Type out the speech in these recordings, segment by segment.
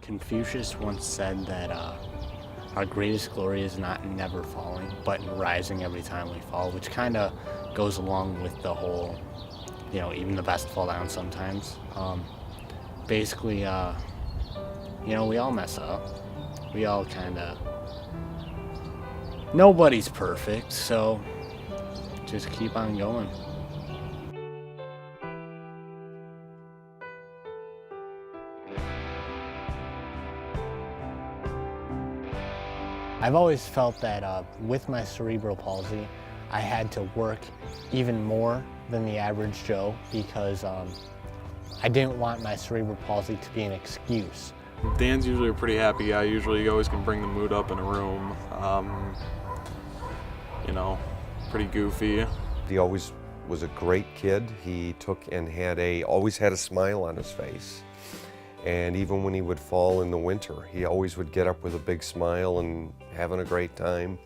Confucius once said that our greatest glory is not in never falling, but in rising every time we fall, which kind of goes along with the whole, even the best fall down sometimes. Basically, we all mess up. We all nobody's perfect, so just keep on going. I've always felt that with my cerebral palsy, I had to work even more than the average Joe because I didn't want my cerebral palsy to be an excuse. Dan's usually a pretty happy guy. Usually he always can bring the mood up in a room. Pretty goofy. He always was a great kid. He took and always had a smile on his face. And even when he would fall in the winter, he always would get up with a big smile and having a great time.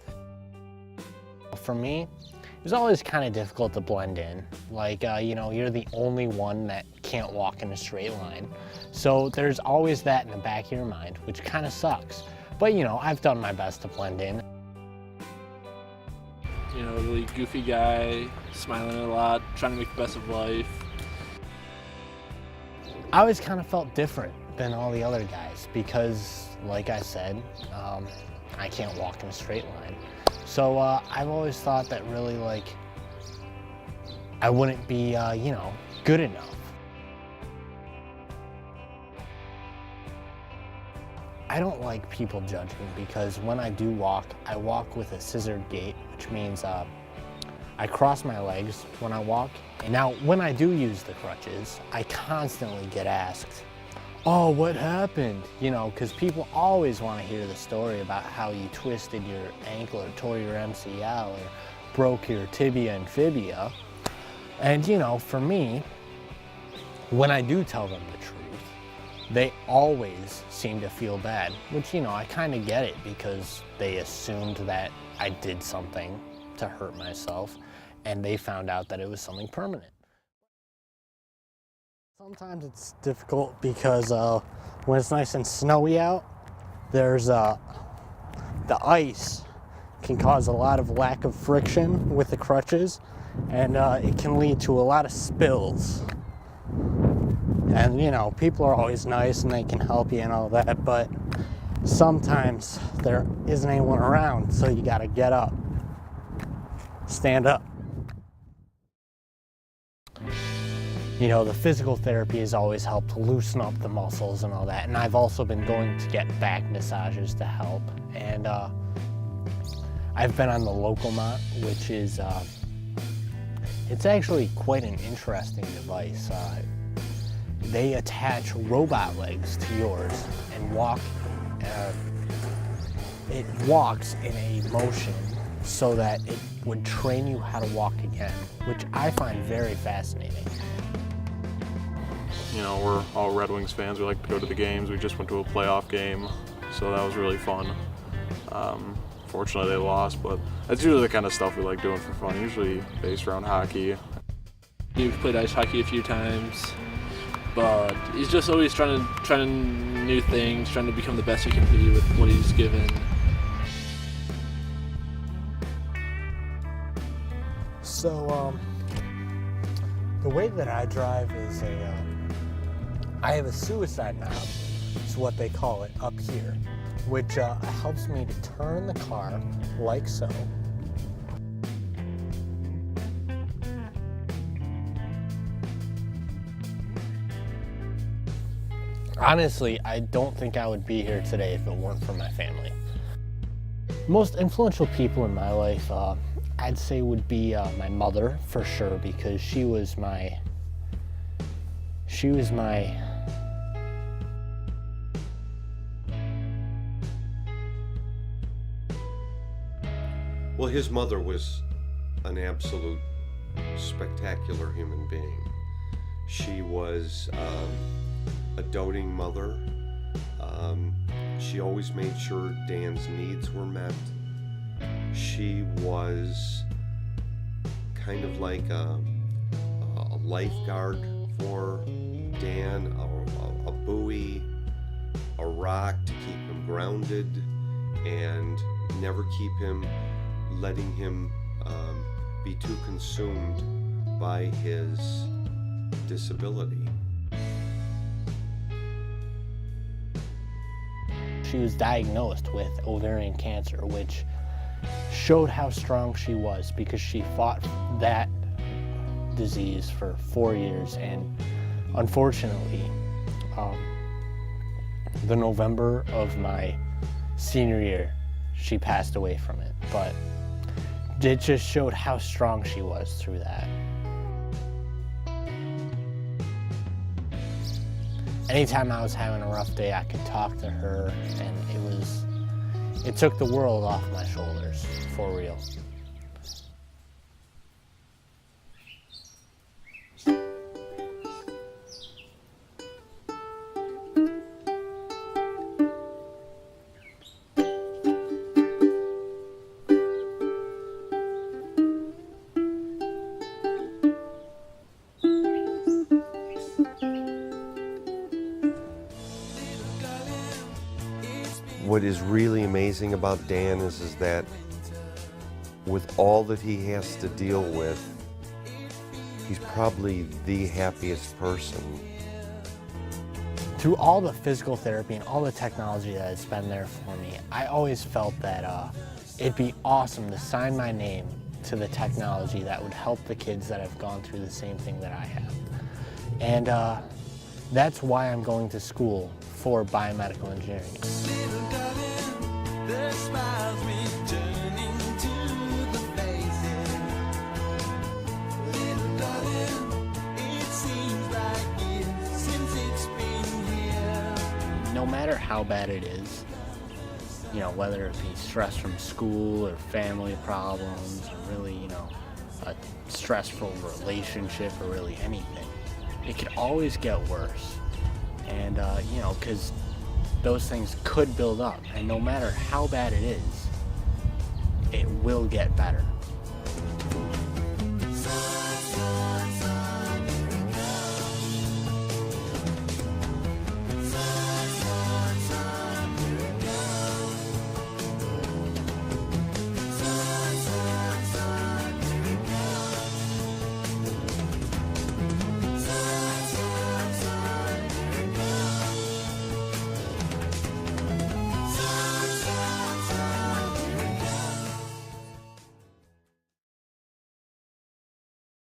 For me, it was always kind of difficult to blend in. Like, you're the only one that can't walk in a straight line. So there's always that in the back of your mind, which kind of sucks. But, I've done my best to blend in. Really goofy guy, smiling a lot, trying to make the best of life. I always kind of felt different than all the other guys because, like I said, I can't walk in a straight line. So I've always thought that really, I wouldn't be, good enough. I don't like people judging because when I do walk, I walk with a scissored gait, which means I cross my legs when I walk. And now when I do use the crutches, I constantly get asked, oh, what happened? Because people always want to hear the story about how you twisted your ankle or tore your MCL or broke your tibia and fibia. And for me, when I do tell them the truth, they always seem to feel bad, which, I kind of get it because they assumed that I did something to hurt myself and they found out that it was something permanent. Sometimes it's difficult because when it's nice and snowy out, there's the ice can cause a lot of lack of friction with the crutches and it can lead to a lot of spills. And people are always nice and they can help you and all that, but sometimes there isn't anyone around, so you gotta get up, stand up. The physical therapy has always helped loosen up the muscles and all that, and I've also been going to get back massages to help. And I've been on the Locomat, which is, it's actually quite an interesting device. They attach robot legs to yours and it walks in a motion so that it would train you how to walk again, which I find very fascinating. We're all Red Wings fans. We like to go to the games. We just went to a playoff game, so that was really fun. Fortunately, they lost, but that's usually the kind of stuff we like doing for fun, usually based around hockey. We've played ice hockey a few times, but he's just always trying new things, trying to become the best he can be with what he's given. So, the way that I drive is I have a suicide knob, is what they call it, up here, which helps me to turn the car like so. Honestly, I don't think I would be here today if it weren't for my family. Most influential people in my life, I'd say would be my mother, for sure, because she was my Well, his mother was an absolute spectacular human being. She was a doting mother. She always made sure Dan's needs were met. She was kind of like a lifeguard for Dan, a buoy, a rock to keep him grounded and never keep him, letting him be too consumed by his disability. She was diagnosed with ovarian cancer, which showed how strong she was because she fought that disease for 4 years, and unfortunately, the November of my senior year, she passed away from it, but it just showed how strong she was through that. Anytime I was having a rough day, I could talk to her, and it took the world off my shoulders, for real. What is really amazing about Dan is that with all that he has to deal with, he's probably the happiest person. Through all the physical therapy and all the technology that has been there for me, I always felt that it'd be awesome to sign my name to the technology that would help the kids that have gone through the same thing that I have. And that's why I'm going to school for biomedical engineering. No matter how bad it is, you know, whether it be stress from school or family problems or really, you know, a stressful relationship or really anything, it could always get worse. And, you know, because those things could build up, and no matter how bad it is, it will get better.